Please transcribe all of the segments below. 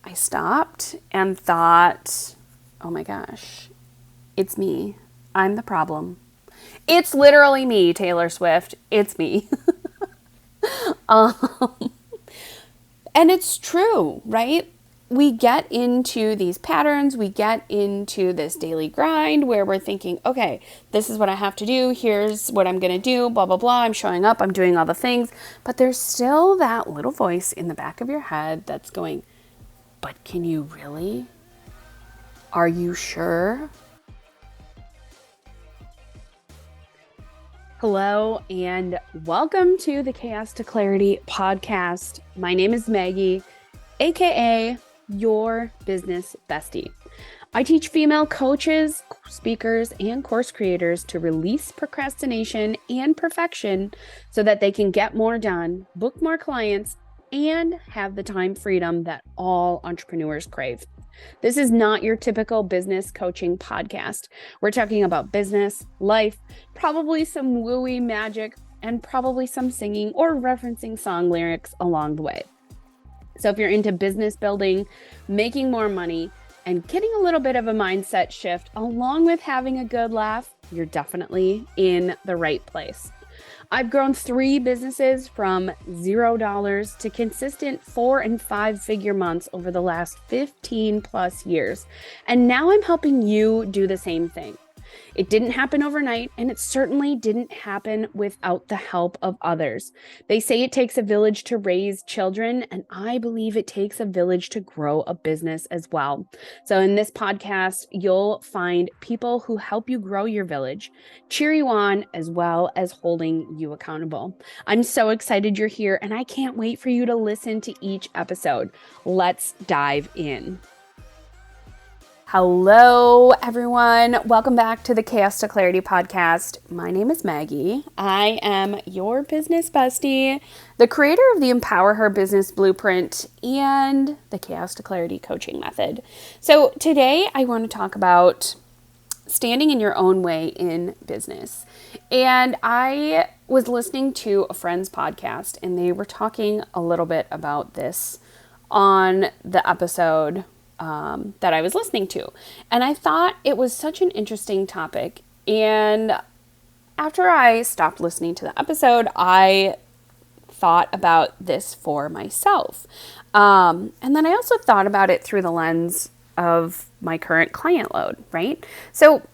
I stopped and thought, oh my gosh, it's me. I'm the problem. It's literally me, Taylor Swift. It's me. And it's true, right? We get into these patterns, we get into this daily grind where we're thinking, okay, this is what I have to do, here's what I'm going to do, blah, blah, blah. I'm showing up, I'm doing all the things. But there's still that little voice in the back of your head that's going, but can you really? Are you sure? Hello and welcome to the Chaos to Clarity podcast. My name is Maggie, aka your business bestie. I teach female coaches, speakers, and course creators to release procrastination and perfection so that they can get more done, book more clients, and have the time freedom that all entrepreneurs crave. This is not your typical business coaching podcast. We're talking about business, life, probably some wooey magic, and probably some singing or referencing song lyrics along the way. So if you're into business building, making more money, and getting a little bit of a mindset shift along with having a good laugh, you're definitely in the right place. I've grown 3 businesses from $0 to consistent 4 and 5 figure months over the last 15 plus years. And now I'm helping you do the same thing. It didn't happen overnight, and it certainly didn't happen without the help of others. They say it takes a village to raise children, and I believe it takes a village to grow a business as well. So in this podcast, you'll find people who help you grow your village, cheer you on, as well as holding you accountable. I'm so excited you're here, and I can't wait for you to listen to each episode. Let's dive in. Hello, everyone. Welcome back to the Chaos to Clarity podcast. My name is Maggie. I am your business bestie, the creator of the Empower Her Business Blueprint and the Chaos to Clarity coaching method. So today I want to talk about standing in your own way in business. And I was listening to a friend's podcast and they were talking a little bit about this on the episode that I was listening to. And I thought it was such an interesting topic. And after I stopped listening to the episode, I thought about this for myself. And then I also thought about it through the lens of my current client load, right? So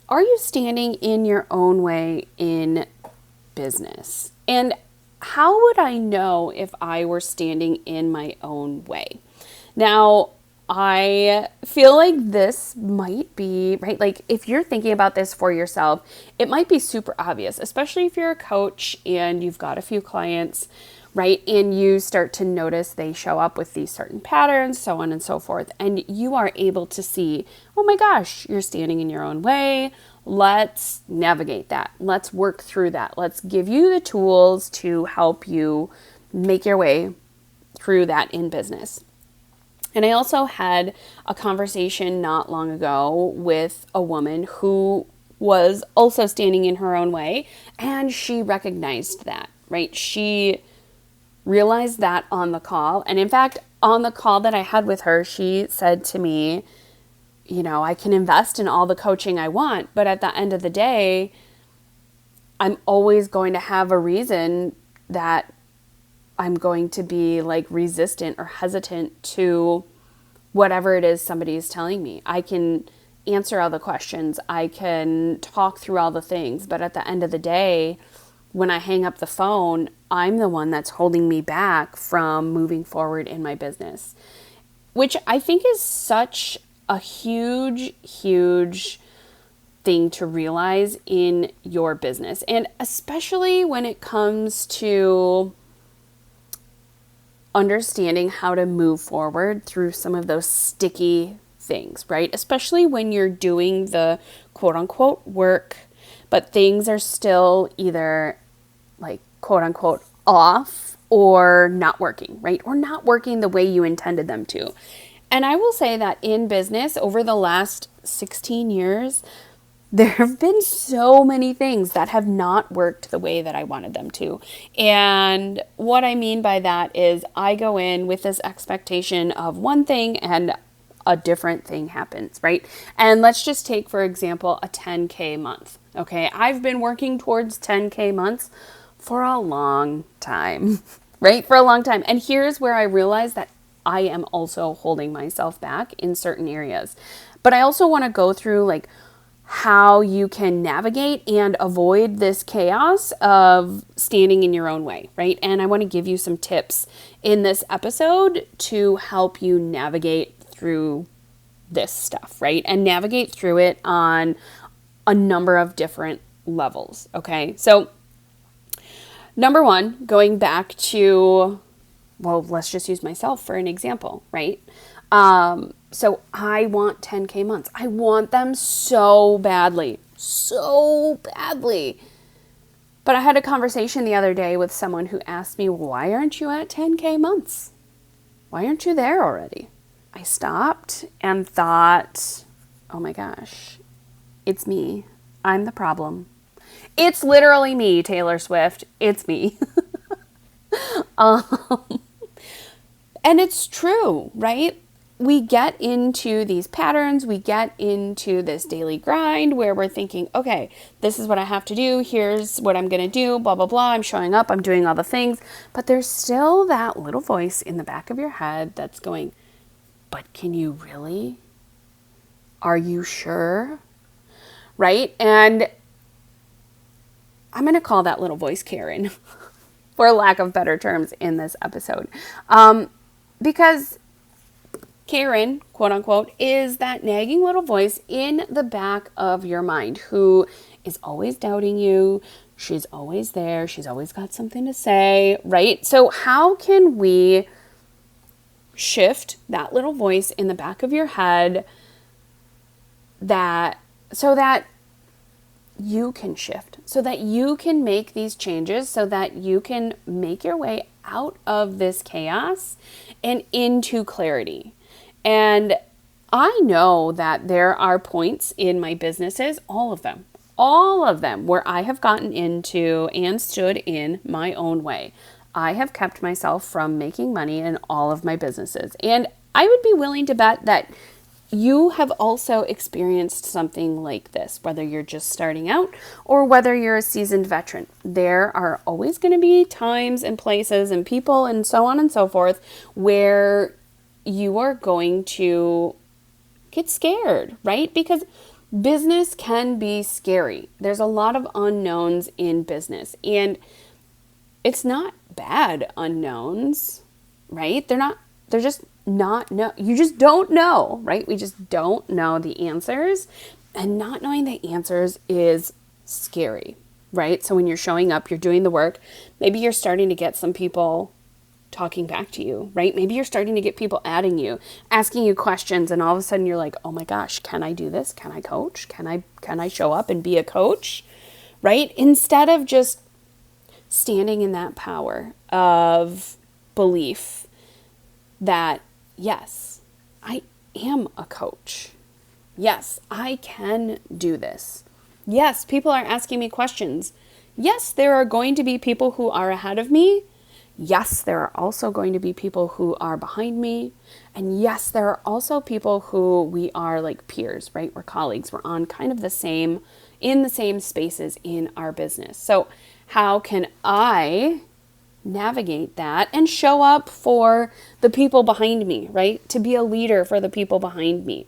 are you standing in your own way in business? And how would I know if I were standing in my own way? Now, I feel like this might be, right? Like if you're thinking about this for yourself, it might be super obvious, especially if you're a coach and you've got a few clients, right? And you start to notice they show up with these certain patterns, so on and so forth. And you are able to see, oh my gosh, you're standing in your own way. Let's navigate that. Let's work through that. Let's give you the tools to help you make your way through that in business. And I also had a conversation not long ago with a woman who was also standing in her own way, and she recognized that, right? She realized that on the call. And in fact, on the call that I had with her, she said to me, you know, I can invest in all the coaching I want, but at the end of the day, I'm always going to have a reason that I'm going to be like resistant or hesitant to whatever it is somebody is telling me. I can answer all the questions. I can talk through all the things. But at the end of the day, when I hang up the phone, I'm the one that's holding me back from moving forward in my business, which I think is such a huge, huge thing to realize in your business. And especially when it comes to understanding how to move forward through some of those sticky things, right? Especially when you're doing the quote unquote work, but things are still either like quote unquote off or not working, right? Or not working the way you intended them to. And I will say that in business over the last 16 years, there have been so many things that have not worked the way that I wanted them to. And what I mean by that is I go in with this expectation of one thing and a different thing happens, right? And let's just take, for example, a 10K month. Okay. I've been working towards 10K months for a long time, right? For a long time. And here's where I realize that I am also holding myself back in certain areas. But I also want to go through like how you can navigate and avoid this chaos of standing in your own way, right? And I want to give you some tips in this episode to help you navigate through this stuff, right? And navigate through it on a number of different levels, okay? So number one, going back to, well, let's just use myself for an example, right? So I want 10K months. I want them so badly. But I had a conversation the other day with someone who asked me, why aren't you at 10K months? Why aren't you there already? I stopped and thought, oh my gosh, it's me. I'm the problem. It's literally me, Taylor Swift. It's me. And it's true, right? We get into these patterns, we get into this daily grind where we're thinking, okay, this is what I have to do. Here's what I'm going to do, blah, blah, blah. I'm showing up. I'm doing all the things. But there's still that little voice in the back of your head that's going, but can you really? Are you sure? Right? And I'm going to call that little voice Karen, for lack of better terms in this episode. Because Karen, quote unquote, is that nagging little voice in the back of your mind who is always doubting you. She's always there. She's always got something to say, right? So how can we shift that little voice in the back of your head so that you can shift, so that you can make these changes, so that you can make your way out of this chaos and into clarity. And I know that there are points in my businesses, all of them, where I have gotten into and stood in my own way. I have kept myself from making money in all of my businesses. And I would be willing to bet that you have also experienced something like this, whether you're just starting out or whether you're a seasoned veteran. There are always going to be times and places and people and so on and so forth where you are going to get scared, right? Because business can be scary. There's a lot of unknowns in business, and it's not bad unknowns, right? They're just not, no, you just don't know, right? We just don't know the answers, and not knowing the answers is scary, right? So when you're showing up, you're doing the work, maybe you're starting to get some people talking back to you, right? Maybe you're starting to get people adding you, asking you questions, and all of a sudden you're like, oh my gosh, can I do this? Can I coach? Can I show up and be a coach, right? Instead of just standing in that power of belief that, yes, I am a coach. Yes, I can do this. Yes, people are asking me questions. Yes, there are going to be people who are ahead of me. Yes, there are also going to be people who are behind me. And yes, there are also people who we are like peers, right? We're colleagues. We're on kind of in the same spaces in our business. So how can I navigate that and show up for the people behind me, right? To be a leader for the people behind me,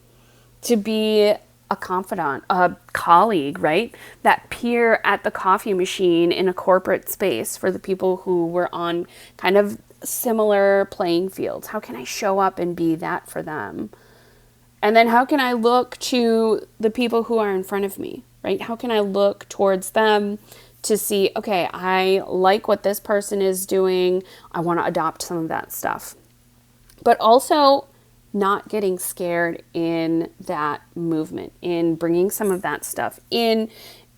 to be a confidant, a colleague, right? That peer at the coffee machine in a corporate space for the people who were on kind of similar playing fields. How can I show up and be that for them? And then how can I look to the people who are in front of me, right? How can I look towards them to see, okay, I like what this person is doing. I want to adopt some of that stuff. But also not getting scared in that movement, in bringing some of that stuff in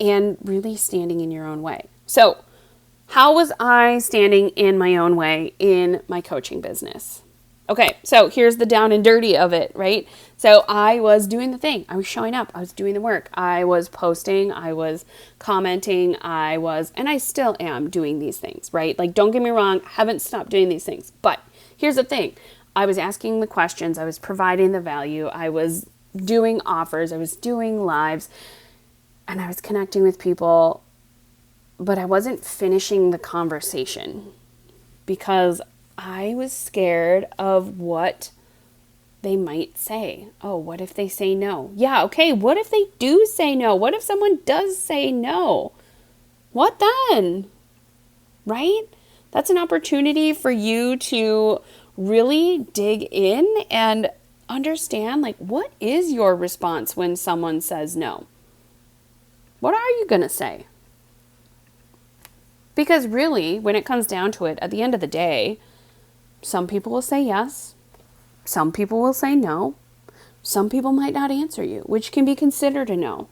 and really standing in your own way. So how was I standing in my own way in my coaching business? Okay, so here's the down and dirty of it, right? So I was doing the thing. I was showing up. I was doing the work. I was posting. I was commenting. And I still am doing these things, right? Like, don't get me wrong. I haven't stopped doing these things. But here's the thing. I was asking the questions. I was providing the value. I was doing offers. I was doing lives. And I was connecting with people. But I wasn't finishing the conversation because I was scared of what they might say. Oh, what if they say no? Yeah, okay, what if they do say no? What if someone does say no? What then? Right? That's an opportunity for you to really dig in and understand, like, what is your response when someone says no? What are you going to say? Because really, when it comes down to it, at the end of the day, some people will say yes. Some people will say no. Some people might not answer you, which can be considered a no.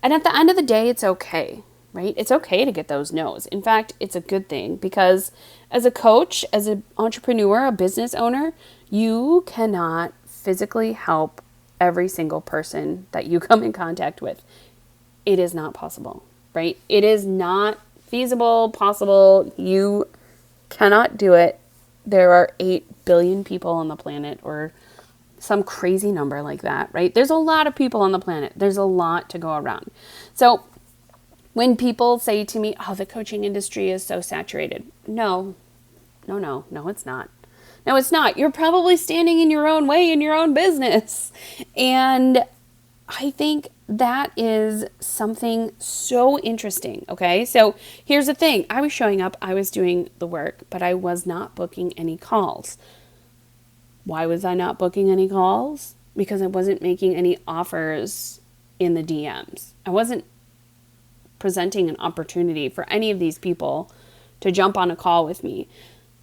And at the end of the day, it's okay, right? It's okay to get those no's. In fact, it's a good thing because as a coach, as an entrepreneur, a business owner, you cannot physically help every single person that you come in contact with. It is not possible, right? It is not feasible, possible. You cannot do it. There are 8 billion people on the planet, or some crazy number like that, right? There's a lot of people on the planet. There's a lot to go around. So when people say to me, oh, the coaching industry is so saturated. No, it's not. No, it's not. You're probably standing in your own way in your own business. And I think that is something so interesting, okay? So here's the thing. I was showing up, I was doing the work, but I was not booking any calls. Why was I not booking any calls? Because I wasn't making any offers in the DMs. I wasn't presenting an opportunity for any of these people to jump on a call with me.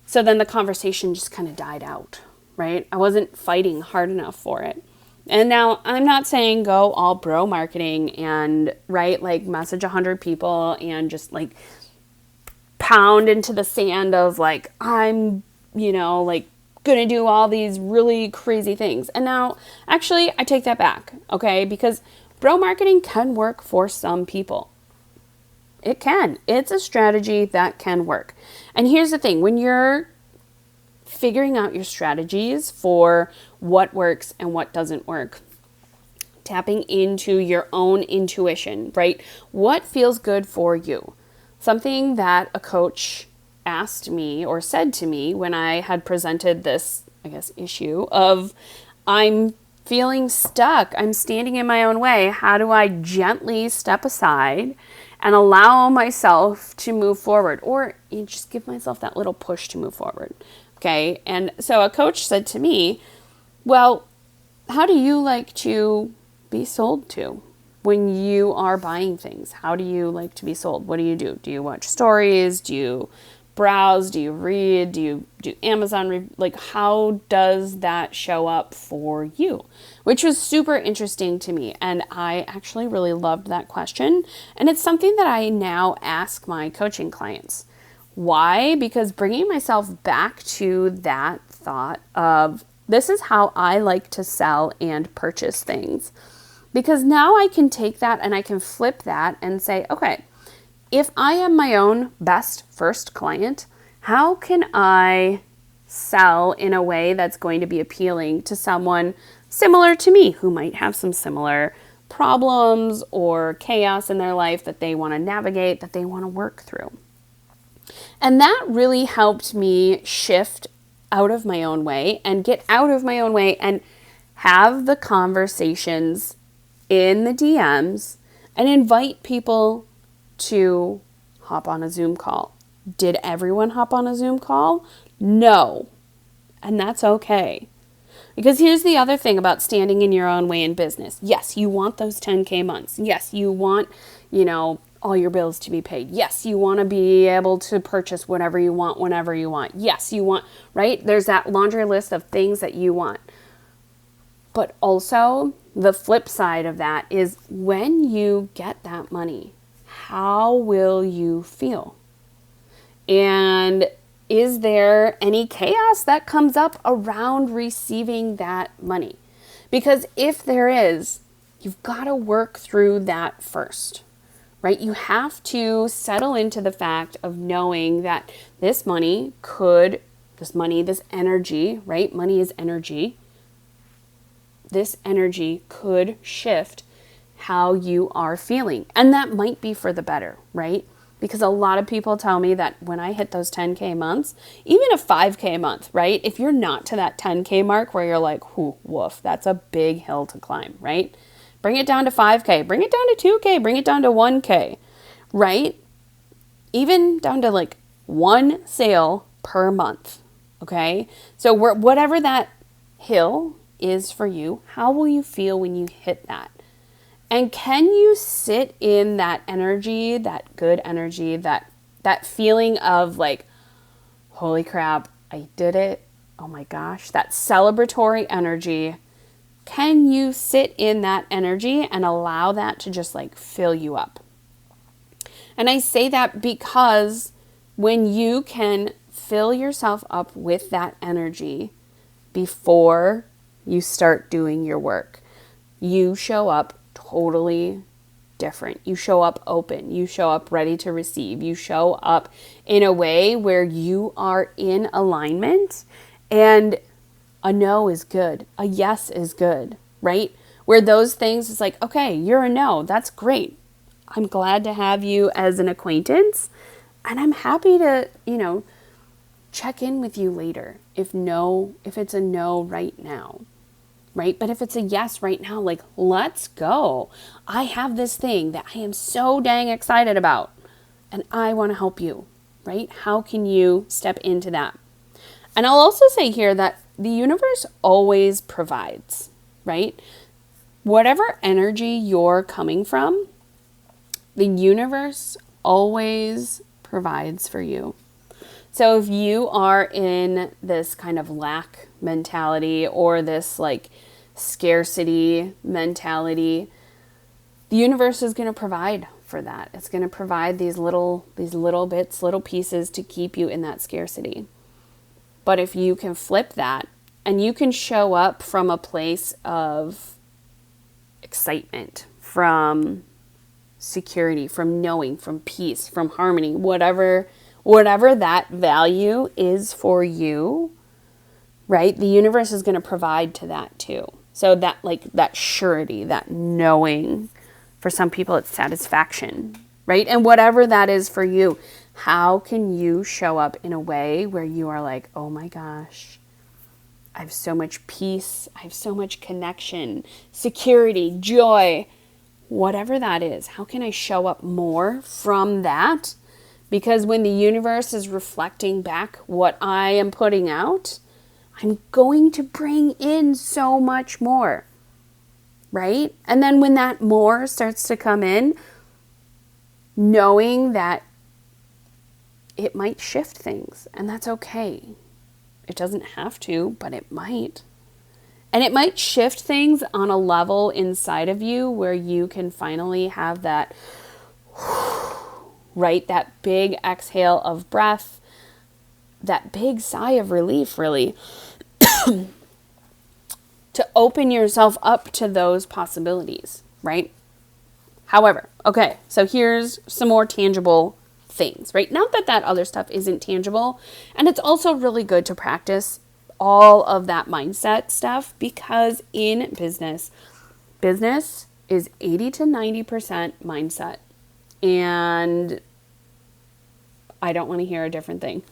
So then the conversation just kind of died out, right? I wasn't fighting hard enough for it. And now I'm not saying go all bro marketing and, right, like message 100 people and just like pound into the sand of like, I'm, like going to do all these really crazy things. And now actually I take that back, okay? Because bro marketing can work for some people. It can. It's a strategy that can work. And here's the thing. When you're figuring out your strategies for what works and what doesn't work, tapping into your own intuition, right? What feels good for you? Something that a coach asked me or said to me when I had presented this, issue of I'm feeling stuck. I'm standing in my own way. How do I gently step aside and allow myself to move forward, or just give myself that little push to move forward? Okay. And so a coach said to me, well, how do you like to be sold to when you are buying things? How do you like to be sold? What do you do? Do you watch stories? Do you browse? Do you read? Do you do Amazon? Like, how does that show up for you? Which was super interesting to me. And I actually really loved that question. And it's something that I now ask my coaching clients. Why? Because bringing myself back to that thought of this is how I like to sell and purchase things. Because now I can take that and I can flip that and say, okay, if I am my own best first client, how can I sell in a way that's going to be appealing to someone similar to me who might have some similar problems or chaos in their life that they want to navigate, that they want to work through? And that really helped me shift out of my own way and get out of my own way and have the conversations in the DMs and invite people to hop on a Zoom call. Did everyone hop on a Zoom call? No. And that's okay. Because here's the other thing about standing in your own way in business. Yes, you want those 10K months. Yes, you want, all your bills to be paid. Yes, you want to be able to purchase whatever you want, whenever you want. Yes, you want, right? There's that laundry list of things that you want. But also, the flip side of that is when you get that money, how will you feel? And is there any chaos that comes up around receiving that money? Because if there is, you've got to work through that first, right? You have to settle into the fact of knowing that this energy, right? Money is energy. This energy could shift how you are feeling. And that might be for the better, right? Because a lot of people tell me that when I hit those 10K months, even a 5K month, right? If you're not to that 10K mark where you're like, woof, that's a big hill to climb, right? Bring it down to 5K, bring it down to 2K, bring it down to 1K, right? Even down to like one sale per month, okay? So whatever that hill is for you, how will you feel when you hit that? And can you sit in that energy, that good energy, that feeling of like, holy crap, I did it. Oh my gosh, that celebratory energy. Can you sit in that energy and allow that to just like fill you up? And I say that because when you can fill yourself up with that energy before you start doing your work, you show up totally different. You show up open. You show up ready to receive. You show up in a way where you are in alignment, and a no is good. A yes is good, right? Where those things is like, okay, you're a no. That's great. I'm glad to have you as an acquaintance, and I'm happy to, check in with you later if it's a no right now. Right? But if it's a yes right now, like, let's go. I have this thing that I am so dang excited about, and I want to help you, right? How can you step into that? And I'll also say here that the universe always provides, right? Whatever energy you're coming from, the universe always provides for you. So if you are in this kind of lack mentality or this like scarcity mentality, the universe is going to provide for that. It's going to provide these little bits, little pieces to keep you in that scarcity. But if you can flip that and you can show up from a place of excitement, from security, from knowing, from peace, from harmony, whatever that value is for you, right? The universe is going to provide to that too. So that surety, that knowing, for some people it's satisfaction, right? And whatever that is for you, how can you show up in a way where you are like, oh my gosh, I have so much peace, I have so much connection, security, joy, whatever that is. How can I show up more from that? Because when the universe is reflecting back what I am putting out, I'm going to bring in so much more, right? And then when that more starts to come in, knowing that it might shift things, and that's okay. It doesn't have to, but it might. And it might shift things on a level inside of you where you can finally have that, right, that big exhale of breath, that big sigh of relief, really, to open yourself up to those possibilities, right? However, okay, so here's some more tangible things, right? Not that that other stuff isn't tangible, and it's also really good to practice all of that mindset stuff, because in business is 80 to 90% mindset, and I don't want to hear a different thing.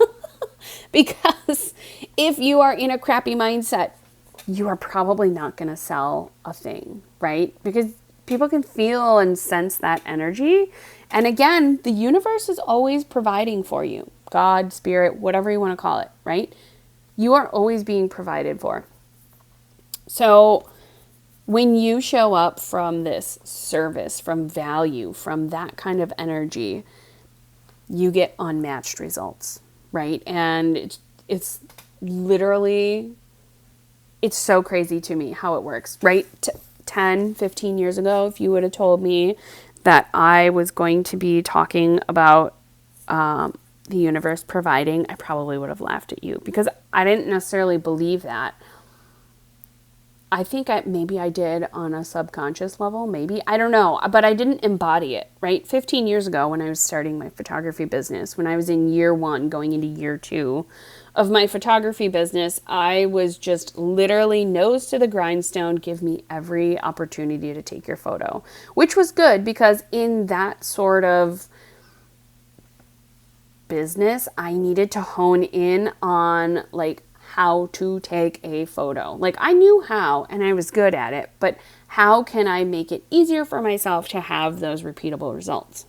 Because if you are in a crappy mindset, you are probably not going to sell a thing, right? Because people can feel and sense that energy. And again, the universe is always providing for you. God, spirit, whatever you want to call it, right? You are always being provided for. So when you show up from this service, from value, from that kind of energy, you get unmatched results, right? And it's literally, it's so crazy to me how it works, right? 10, 15 years ago, if you would have told me that I was going to be talking about the universe providing, I probably would have laughed at you, because I didn't necessarily believe that. I think maybe I did on a subconscious level, maybe, I don't know, but I didn't embody it, right? 15 years ago when I was starting my photography business, when I was in year 1 going into year 2 of my photography business, I was just literally nose to the grindstone, give me every opportunity to take your photo, which was good because in that sort of business, I needed to hone in on like how to take a photo. Like I knew how and I was good at it, but how can I make it easier for myself to have those repeatable results?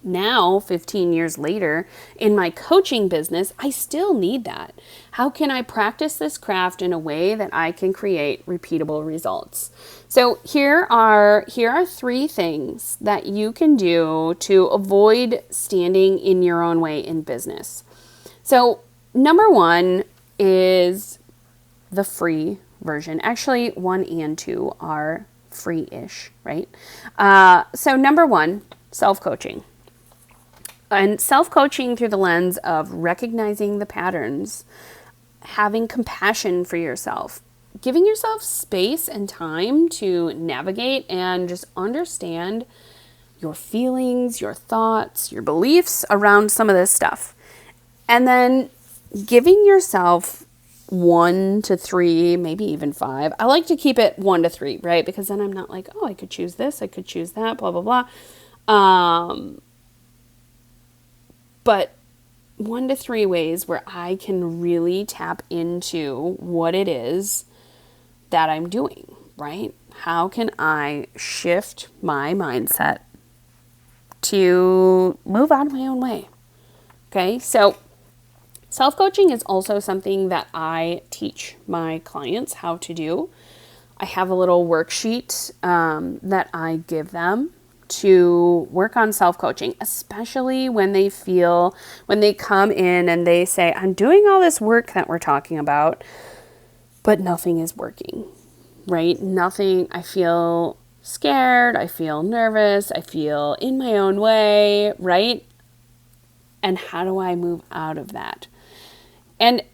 Now, 15 years later, in my coaching business, I still need that. How can I practice this craft in a way that I can create repeatable results? So here are 3 things that you can do to avoid standing in your own way in business. So number 1 is the free version. Actually, 1 and 2 are free-ish, right? So number 1, self-coaching. And self-coaching through the lens of recognizing the patterns, having compassion for yourself, giving yourself space and time to navigate and just understand your feelings, your thoughts, your beliefs around some of this stuff. And then giving yourself 1 to 3, maybe even 5. I like to keep it 1 to 3, right? Because then I'm not like, oh, I could choose this, I could choose that, blah, blah, blah. But 1 to 3 ways where I can really tap into what it is that I'm doing, right? How can I shift my mindset to move out of my own way? Okay, so self-coaching is also something that I teach my clients how to do. I have a little worksheet that I give them to work on self-coaching, especially when they come in and they say, I'm doing all this work that we're talking about, but nothing is working, right? Nothing, I feel scared, I feel nervous, I feel in my own way, right? And how do I move out of that? And,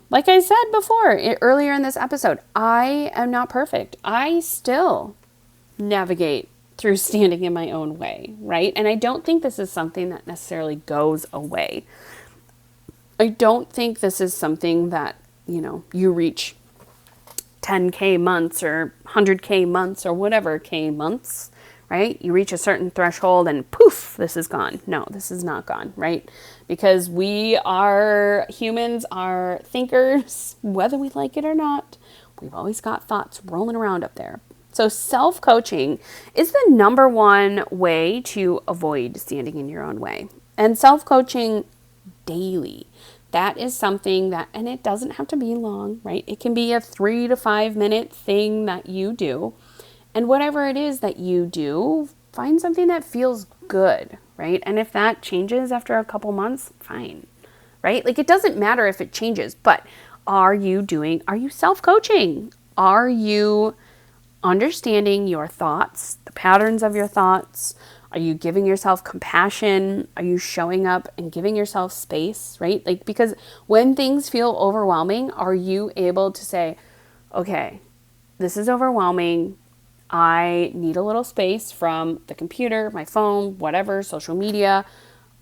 like I said before, earlier in this episode, I am not perfect. I still navigate through standing in my own way, right? And I don't think this is something that necessarily goes away. I don't think this is something that, you reach 10K months or 100K months or whatever K months, right? You reach a certain threshold and poof, this is gone. No, this is not gone, right? Because humans are thinkers, whether we like it or not. We've always got thoughts rolling around up there. So self-coaching is the number 1 way to avoid standing in your own way. And self-coaching daily, that is something that, and it doesn't have to be long, right? It can be a 3 to 5 minute thing that you do. And whatever it is that you do, find something that feels good, right? And if that changes after a couple months, fine, right? Like it doesn't matter if it changes, but are you self-coaching? Are you understanding your thoughts, the patterns of your thoughts? Are you giving yourself compassion? Are you showing up and giving yourself space, right? Like, because when things feel overwhelming, are you able to say, okay, this is overwhelming. I need a little space from the computer, my phone, whatever, social media.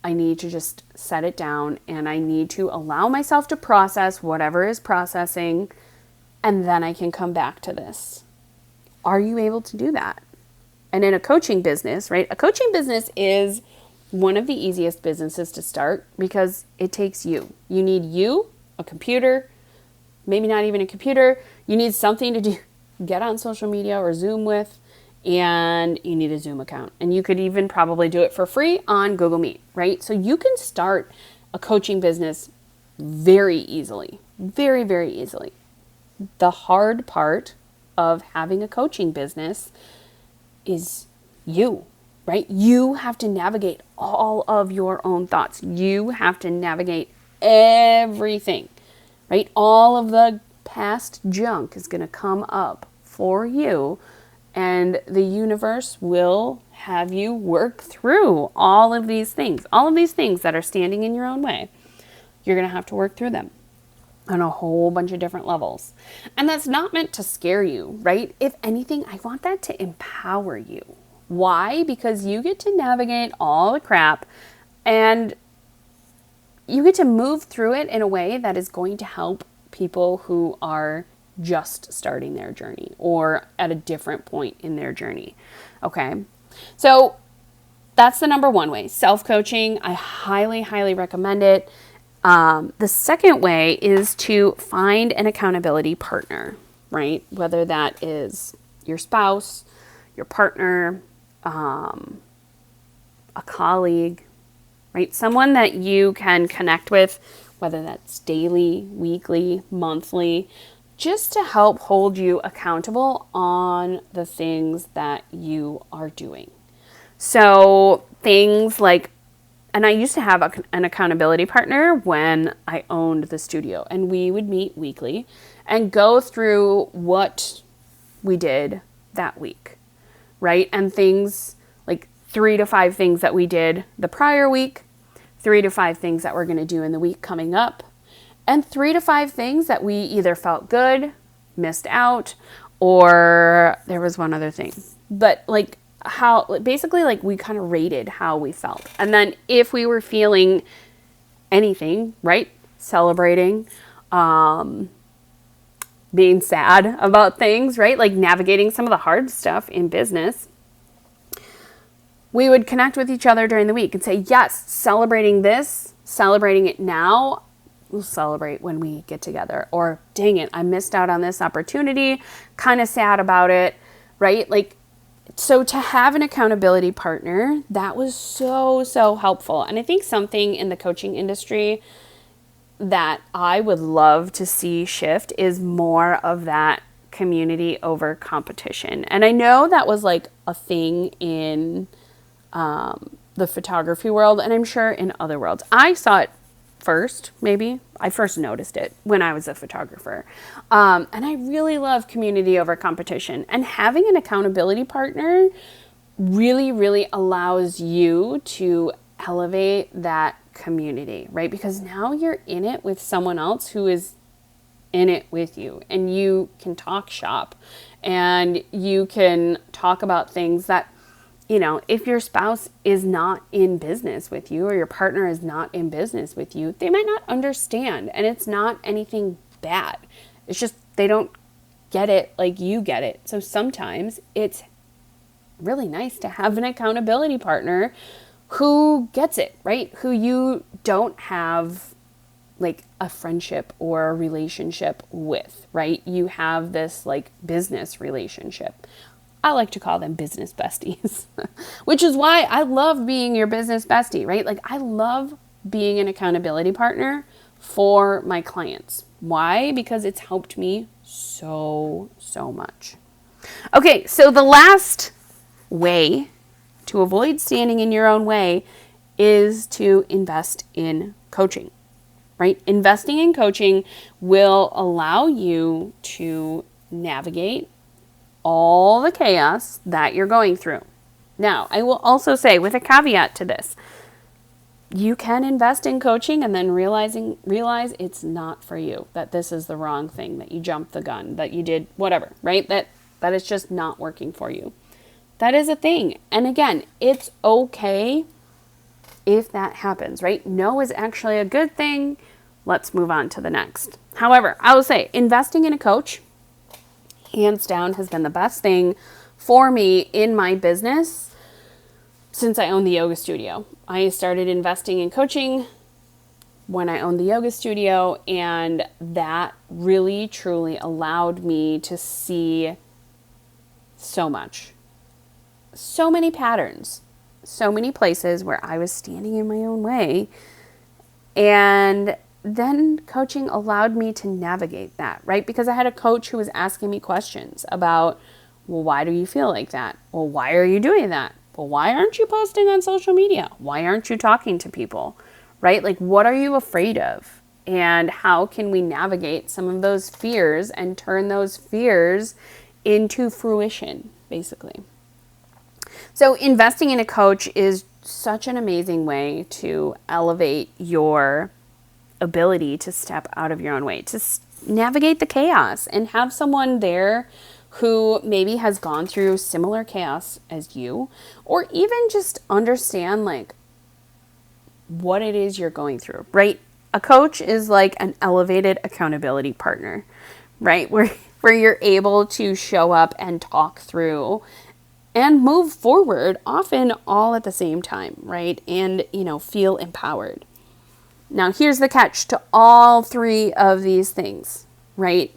I need to just set it down and I need to allow myself to process whatever is processing, and then I can come back to this. Are you able to do that? And in a coaching business, right? A coaching business is one of the easiest businesses to start because it takes you. You need a computer, maybe not even a computer. You need something to do, get on social media or Zoom with, and you need a Zoom account. And you could even probably do it for free on Google Meet, right? So you can start a coaching business very easily, very, very easily. The hard part of having a coaching business is you, right? You have to navigate all of your own thoughts. You have to navigate everything, right? All of the past junk is going to come up for you, and the universe will have you work through all of these things that are standing in your own way. You're going to have to work through them. on a whole bunch of different levels. And that's not meant to scare you, right? If anything, I want that to empower you. Why? Because you get to navigate all the crap and you get to move through it in a way that is going to help people who are just starting their journey or at a different point in their journey. Okay. So that's the number one way. Self-coaching. I highly, highly recommend it. The second way is to find an accountability partner, right? Whether that is your spouse, your partner, a colleague, right? Someone that you can connect with, whether that's daily, weekly, monthly, just to help hold you accountable on the things that you are doing. So things like, and I used to have an accountability partner when I owned the studio, and we would meet weekly and go through what we did that week, right? And things like 3 to 5 things that we did the prior week, 3 to 5 things that we're going to do in the week coming up, and 3 to 5 things that we either felt good, missed out, or there was one other thing. But like how, basically like we kind of rated how we felt. And then if we were feeling anything, right? Celebrating, being sad about things, right? Like navigating some of the hard stuff in business, we would connect with each other during the week and say, yes, celebrating this, celebrating it now, we'll celebrate when we get together. Or dang it, I missed out on this opportunity, kind of sad about it, right? Like, so to have an accountability partner, that was so, so helpful. And I think something in the coaching industry that I would love to see shift is more of that community over competition. And I know that was like a thing in the photography world, and I'm sure in other worlds. I saw it first, maybe. I first noticed it when I was a photographer. And I really love community over competition. And having an accountability partner really, really allows you to elevate that community, right? Because now you're in it with someone else who is in it with you, and you can talk shop and you can talk about things that, you know, if your spouse is not in business with you or your partner is not in business with you, they might not understand. And it's not anything bad. It's just they don't get it like you get it. So sometimes it's really nice to have an accountability partner who gets it, right? Who you don't have like a friendship or a relationship with, right? You have this like business relationship. I like to call them business besties, which is why I love being your business bestie, right? Like I love being an accountability partner for my clients. Why? Because it's helped me so, so much. Okay, so the last way to avoid standing in your own way is to invest in coaching, right? Investing in coaching will allow you to navigate all the chaos that you're going through. Now, I will also say with a caveat to this, you can invest in coaching and then realize it's not for you, that this is the wrong thing, that you jumped the gun, that you did whatever, right? That it's just not working for you. That is a thing. And again, it's okay if that happens, right? No is actually a good thing. Let's move on to the next. However, I will say investing in a coach, hands down, has been the best thing for me in my business since I owned the yoga studio. I started investing in coaching when I owned the yoga studio, and that really, truly allowed me to see so much. So many patterns, so many places where I was standing in my own way. And then coaching allowed me to navigate that, right? Because I had a coach who was asking me questions about, well, why do you feel like that? Well, why are you doing that? Well, why aren't you posting on social media? Why aren't you talking to people, right? Like, what are you afraid of? And how can we navigate some of those fears and turn those fears into fruition, basically? So investing in a coach is such an amazing way to elevate your ability to step out of your own way, to navigate the chaos, and have someone there who maybe has gone through similar chaos as you, or even just understand like what it is you're going through, right? A coach is like an elevated accountability partner, right? Where you're able to show up and talk through and move forward, often all at the same time, right? And, feel empowered. Now, here's the catch to all three of these things, right?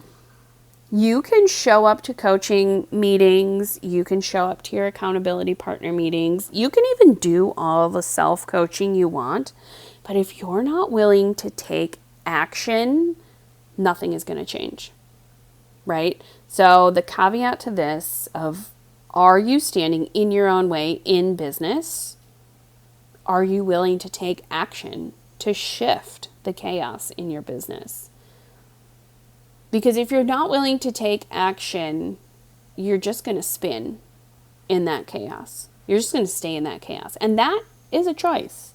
You can show up to coaching meetings. You can show up to your accountability partner meetings. You can even do all the self-coaching you want. But if you're not willing to take action, nothing is going to change, right? So the caveat to this of, are you standing in your own way in business? Are you willing to take action to shift the chaos in your business? Because if you're not willing to take action, you're just going to spin in that chaos. You're just going to stay in that chaos. And that is a choice.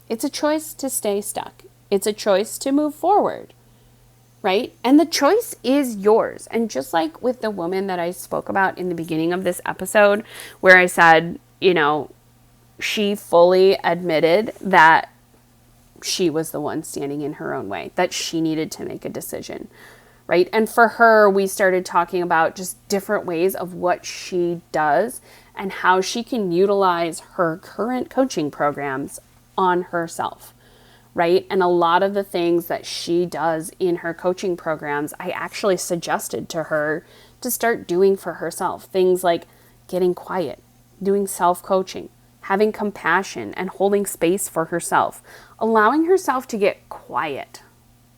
It's a choice to stay stuck. It's a choice to move forward, right? And the choice is yours. And just like with the woman that I spoke about in the beginning of this episode, where I said, she fully admitted that she was the one standing in her own way, that she needed to make a decision, right? And for her, we started talking about just different ways of what she does and how she can utilize her current coaching programs on herself, right? And a lot of the things that she does in her coaching programs, I actually suggested to her to start doing for herself. Things like getting quiet, doing self-coaching, having compassion and holding space for herself, allowing herself to get quiet,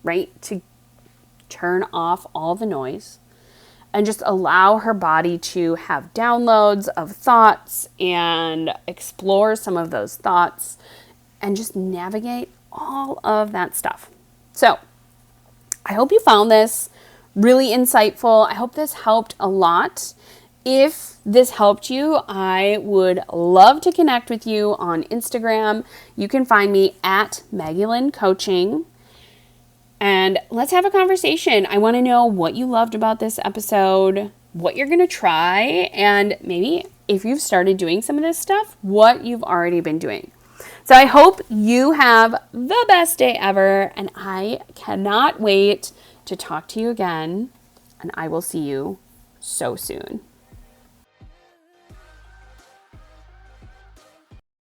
right? To turn off all the noise and just allow her body to have downloads of thoughts and explore some of those thoughts and just navigate all of that stuff. So I hope you found this really insightful. I hope this helped a lot. If this helped you, I would love to connect with you on Instagram. You can find me at Maggie Lynn Coaching. And let's have a conversation. I want to know what you loved about this episode, what you're going to try, and maybe if you've started doing some of this stuff, what you've already been doing. So I hope you have the best day ever, and I cannot wait to talk to you again, and I will see you so soon.